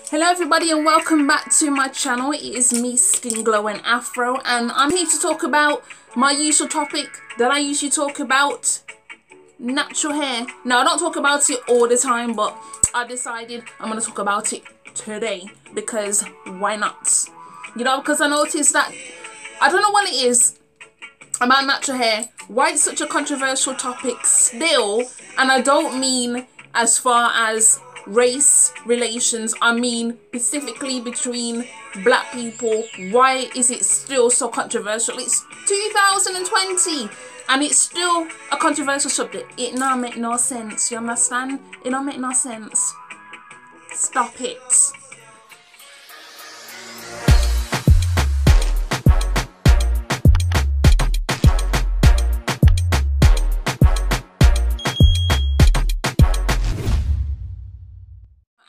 Hello everybody and welcome back to my channel. It is me, Skin Glow and Afro, and I'm here to talk about my usual topic that I usually talk about, natural hair. Now I don't talk about it all the time, but I decided I'm going to talk about it today because why not? You know, because I noticed that, I don't know what it is about natural hair, why it's such a controversial topic still, and I don't mean as far as race relations, I mean specifically between black people. Why is it still so controversial? It's 2020 and it's still a controversial subject. It don't make no sense, you understand? It don't make no sense. Stop it.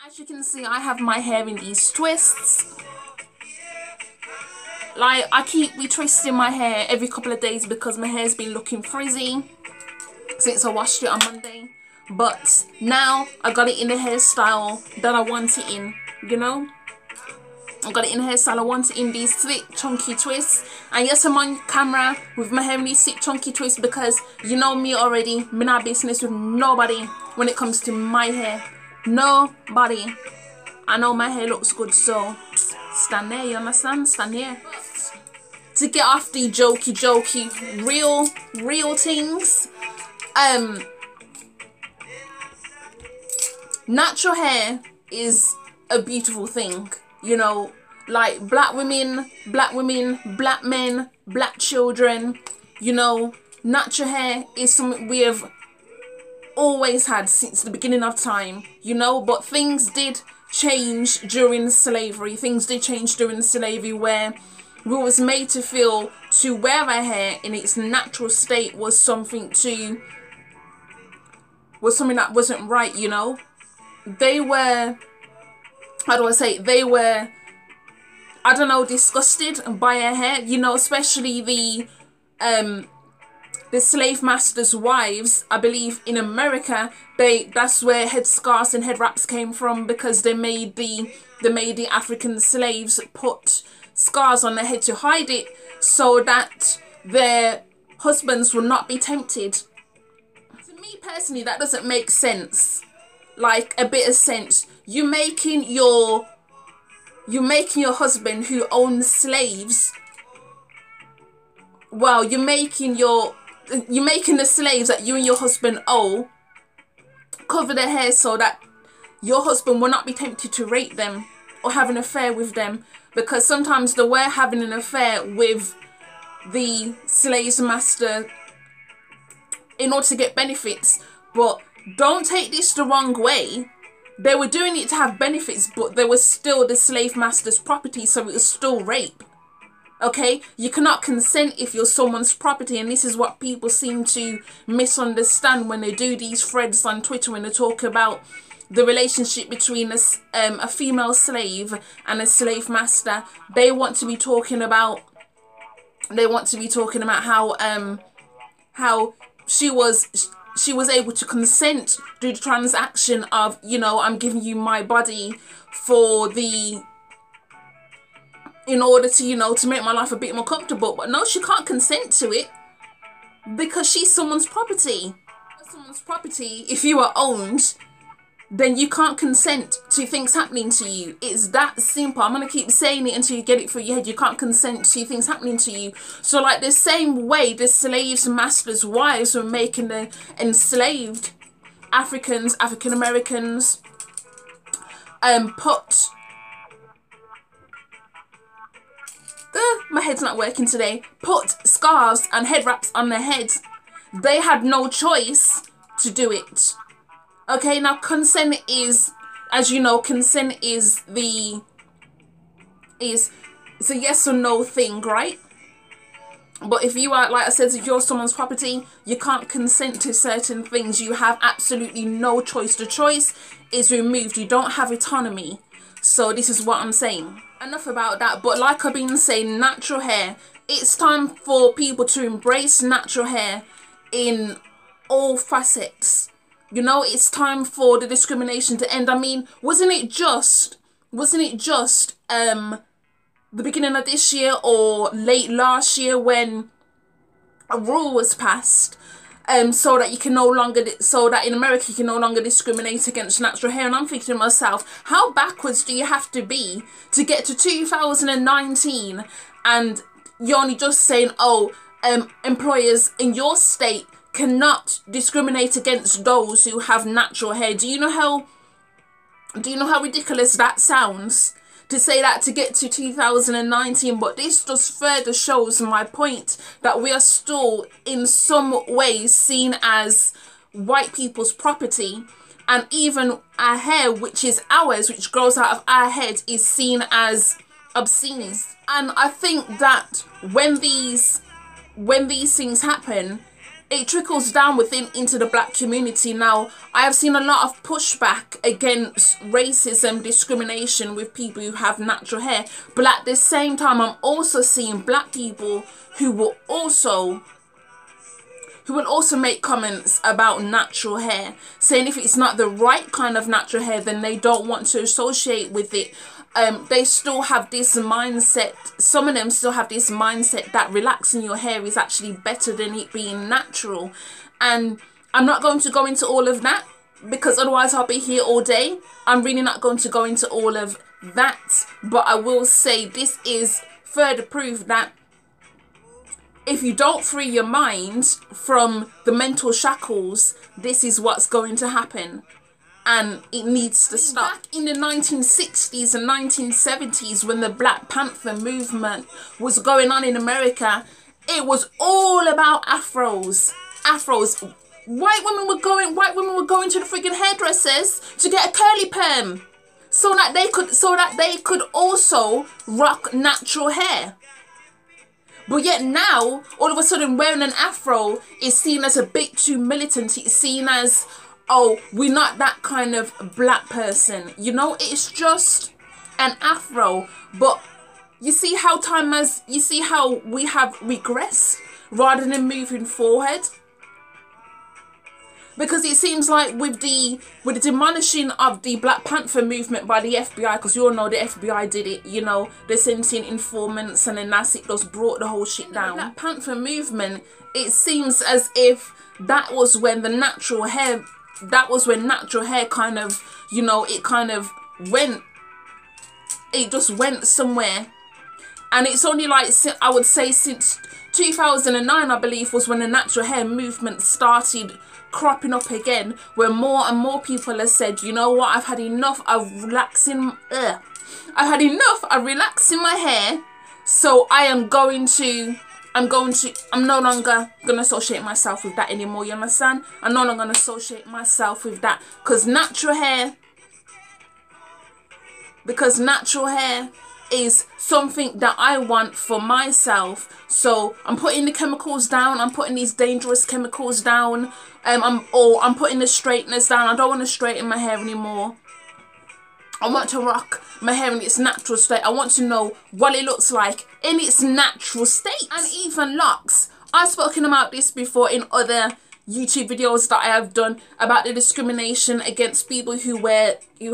As you can see, I have my hair in these twists. Like, I keep retwisting my hair every couple of days because my hair's been looking frizzy since I washed it on Monday. But now I got it in the hairstyle that I want it in, you know? I got it in the hairstyle I want it in, these thick chunky twists. And yes, I'm on camera with my hair in these thick chunky twists because you know me already. I'm not business with nobody when it comes to my hair. Nobody. I know my hair looks good, so stand there, you understand? Stand there. To get off the jokey real things, natural hair is a beautiful thing, you know, like black women, black men, black children, you know, natural hair is something we have always had since the beginning of time, you know. But things did change during slavery. Things did change during slavery where we was made to feel to wear our hair in its natural state was something that wasn't right, you know. They were, how do I say, they were, I don't know, disgusted by our hair, you know, especially the slave masters' wives. I believe in America, that's where headscarves and head wraps came from, because they made the African slaves put scars on their head to hide it so that their husbands would not be tempted. To me personally, that doesn't make sense. Like a bit of sense. You're making your husband who owns slaves, well, you're making the slaves that you and your husband owe cover their hair so that your husband will not be tempted to rape them or have an affair with them, because sometimes they were having an affair with the slave's master in order to get benefits. But don't take this the wrong way. They were doing it to have benefits, but they were still the slave master's property, so it was still rape. Okay, you cannot consent if you're someone's property, and this is what people seem to misunderstand when they do these threads on Twitter when they talk about the relationship between a female slave and a slave master. They want to be talking about how she was able to consent through the transaction of, you know, I'm giving you my body in order to, you know, to make my life a bit more comfortable. But no, she can't consent to it because she's someone's property. Someone's property, if you are owned, then you can't consent to things happening to you. It's that simple. I'm going to keep saying it until you get it through your head. You can't consent to things happening to you. So like the same way the slaves' masters' wives were making the enslaved African Americans my head's not working today, put scarves and head wraps on their heads. They had no choice to do it. Okay, now consent is, as you know, consent is it's a yes or no thing, right? But if you are, like I said, if you're someone's property, you can't consent to certain things. You have absolutely no choice. The choice is removed. You don't have autonomy. So this is what I'm saying. Enough about that. But like I've been saying, natural hair, it's time for people to embrace natural hair in all facets. You know, it's time for the discrimination to end. I mean, wasn't it just wasn't it just the beginning of this year or late last year when a rule was passed so that you can no longer, so that in America you can no longer discriminate against natural hair? And I'm thinking to myself, how backwards do you have to be to get to 2019 and you're only just saying, oh, employers in your state cannot discriminate against those who have natural hair? Do you know how ridiculous that sounds? To say that to get to 2019, but this just further shows my point that we are still in some ways seen as white people's property, and even our hair, which is ours, which grows out of our head, is seen as obscene. And I think that when these things happen, it trickles down within into the black community. Now, I have seen a lot of pushback against racism, discrimination with people who have natural hair, but at the same time, I'm also seeing black people who will also make comments about natural hair, saying if it's not the right kind of natural hair, then they don't want to associate with it. They still have this mindset, some of them still have this mindset that relaxing your hair is actually better than it being natural. And I'm not going to go into all of that because otherwise I'll be here all day. I'm really not going to go into all of that, but I will say this is further proof that if you don't free your mind from the mental shackles, this is what's going to happen. And it needs to stop. Back in the 1960s and 1970s, when the Black Panther movement was going on in America, it was all about afros. Afros. White women were going to the friggin' hairdressers to get a curly perm, so that they could also rock natural hair. But yet now, all of a sudden, wearing an afro is seen as a bit too militant. It's seen as, oh, we're not that kind of black person. You know, it's just an afro. But you see how you see how we have regressed rather than moving forward? Because it seems like with the demolishing of the Black Panther movement by the FBI, because you all know the FBI did it, you know, they sent in informants and then that's it, just brought the whole shit down. The Black Panther movement, it seems as if that was when natural hair kind of, you know, it just went somewhere. And it's only like, I would say since 2009, I believe, was when the natural hair movement started cropping up again, where more and more people have said, you know what, I've had enough of relaxing my hair, so I'm no longer gonna associate myself with that anymore. You understand? I'm no longer gonna associate myself with that, because natural hair is something that I want for myself. So I'm putting the chemicals down. I'm putting these dangerous chemicals down. I'm putting the straighteners down. I don't want to straighten my hair anymore. I want to rock my hair in its natural state. I want to know what it looks like in its natural state. And even locks. I've spoken about this before in other YouTube videos that I have done about the discrimination against people who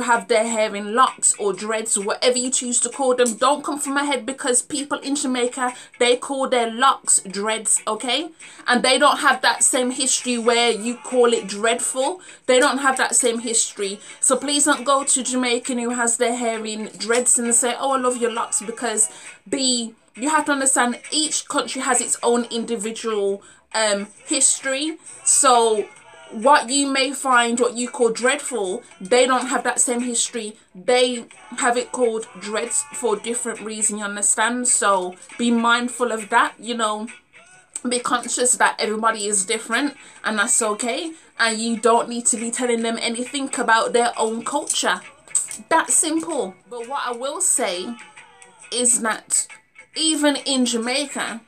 have their hair in locks or dreads or whatever you choose to call them. Don't come from my head, because people in Jamaica, they call their locks dreads, okay? And they don't have that same history where you call it dreadful. They don't have that same history. So please don't go to Jamaican who has their hair in dreads and say, oh, I love your locks, because you have to understand each country has its own individual history. So what you may find what you call dreadful, they don't have that same history. They have it called dreads for a different reason, you understand? So be mindful of that, you know, be conscious that everybody is different and that's okay, and you don't need to be telling them anything about their own culture. That's simple. But what I will say is that even in Jamaica,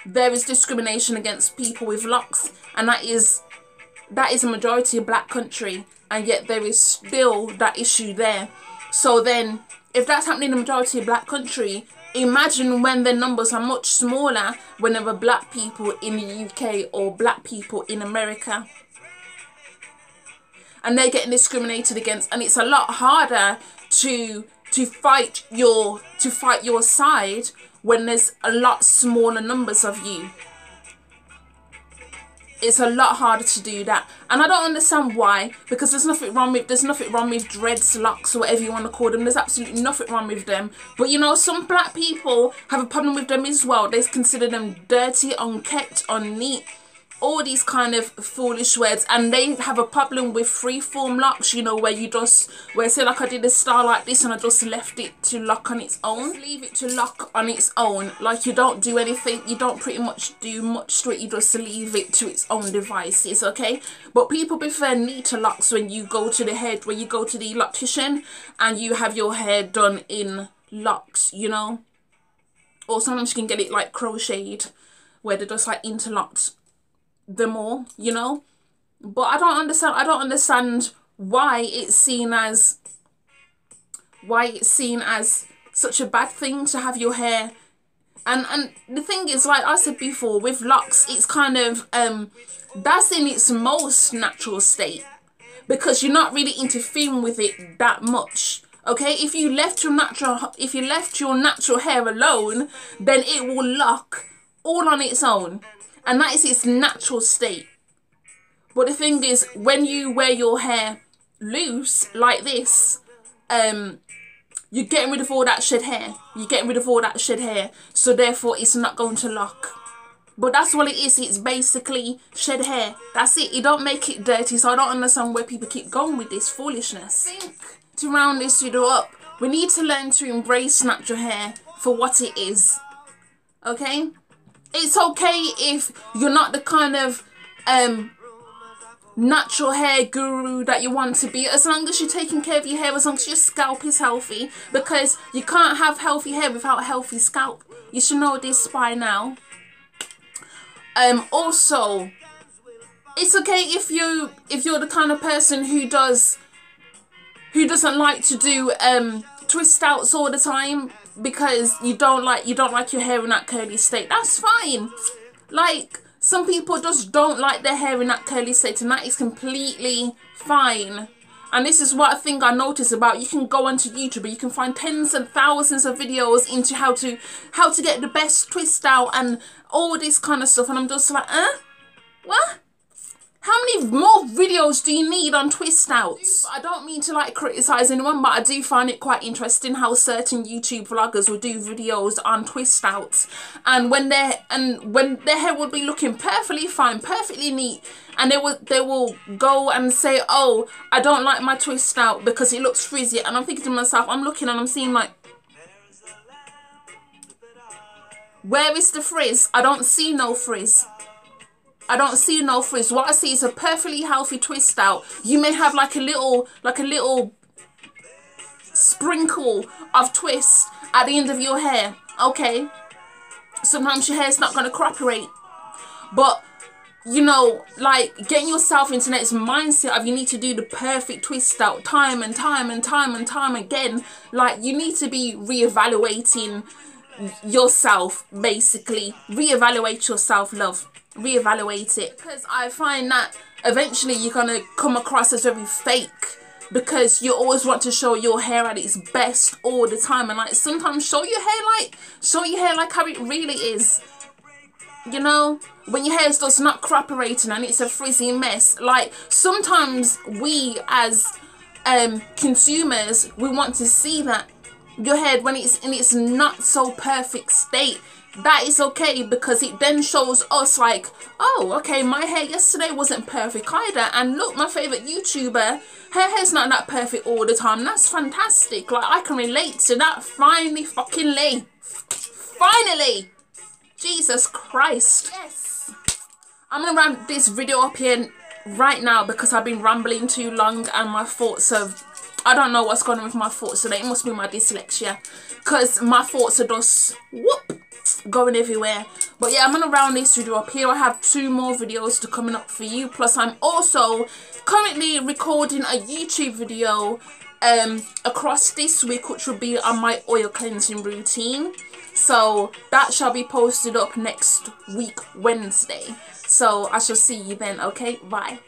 there is discrimination against people with locks, and that is a majority of black country, and yet there is still that issue there. So then, if that's happening in the majority of black country, imagine when the numbers are much smaller when there are black people in the UK or black people in America, and they're getting discriminated against. And it's a lot harder to fight your side when there's a lot smaller numbers of you. It's a lot harder to do that, and I don't understand why, because there's nothing wrong with dreads, locks, or whatever you want to call them. There's absolutely nothing wrong with them. But you know, some black people have a problem with them as well. They consider them dirty, unkept, unneat, all these kind of foolish words, and they have a problem with freeform locks, you know, where say like I did a style like this and I just left it to lock on its own. Just leave it to lock on its own, like you don't do anything, you don't pretty much do much to it, you just leave it to its own devices, okay? But people prefer neater locks when you go to the electrician and you have your hair done in locks, you know, or sometimes you can get it like crocheted where they're just like interlocked them all, you know. But I don't understand why it's seen as such a bad thing to have your hair. And the thing is, like I said before, with locks, it's kind of that's in its most natural state, because you're not really interfering with it that much. Okay, if you left your natural hair alone, then it will lock all on its own, and that is its natural state. But the thing is, when you wear your hair loose like this, you're getting rid of all that shed hair. So therefore it's not going to lock. But that's what it is. It's basically shed hair. That's it. You don't make it dirty. So I don't understand where people keep going with this foolishness. I think to round this video up, we need to learn to embrace natural hair for what it is. Okay? It's okay if you're not the kind of natural hair guru that you want to be, as long as you're taking care of your hair, as long as your scalp is healthy, because you can't have healthy hair without a healthy scalp. You should know this by now. Also, it's okay if you're the kind of person who doesn't like to do twist outs all the time, because you don't like your hair in that curly state. That's fine. Like, some people just don't like their hair in that curly state, and that is completely fine. And this is what I think I noticed about, you can go onto YouTube and you can find tens and thousands of videos into how to get the best twist out and all this kind of stuff, and I'm just like, what? How many more videos do you need on twist outs? I don't mean to like criticize anyone, but I do find it quite interesting how certain YouTube vloggers will do videos on twist outs, and when their hair will be looking perfectly fine, perfectly neat, and they will go and say, oh, I don't like my twist out because it looks frizzy. And I'm thinking to myself, I'm looking and I'm seeing like, where is the frizz? I don't see no frizz. I don't see no frizz. What I see is a perfectly healthy twist out. You may have like a little sprinkle of twist at the end of your hair. Okay. Sometimes your hair's not going to cooperate. But, you know, like, getting yourself into this mindset of you need to do the perfect twist out time and time and time and time again. Like, you need to be reevaluating yourself, basically. Reevaluate your self-love. Reevaluate it, because I find that eventually you're gonna come across as very fake, because you always want to show your hair at its best all the time, and like sometimes show your hair like how it really is, you know, when your hair is just not cooperating and it's a frizzy mess. Like, sometimes we as consumers, we want to see that your hair when it's in its not so perfect state. That is okay, because it then shows us like, oh, okay, my hair yesterday wasn't perfect either, and look, my favourite YouTuber, her hair's not that perfect all the time. That's fantastic. Like, I can relate to that finally. Jesus Christ. Yes. I'm gonna wrap this video up here right now, because I've been rambling too long and my thoughts have, I don't know what's going on with my thoughts today. It must be my dyslexia, because my thoughts are just going everywhere. But yeah, I'm gonna round this video up here. I have 2 more videos to coming up for you, plus I'm also currently recording a YouTube video across this week, which will be on my oil cleansing routine. So that shall be posted up next week, Wednesday. So I shall see you then. Okay, bye.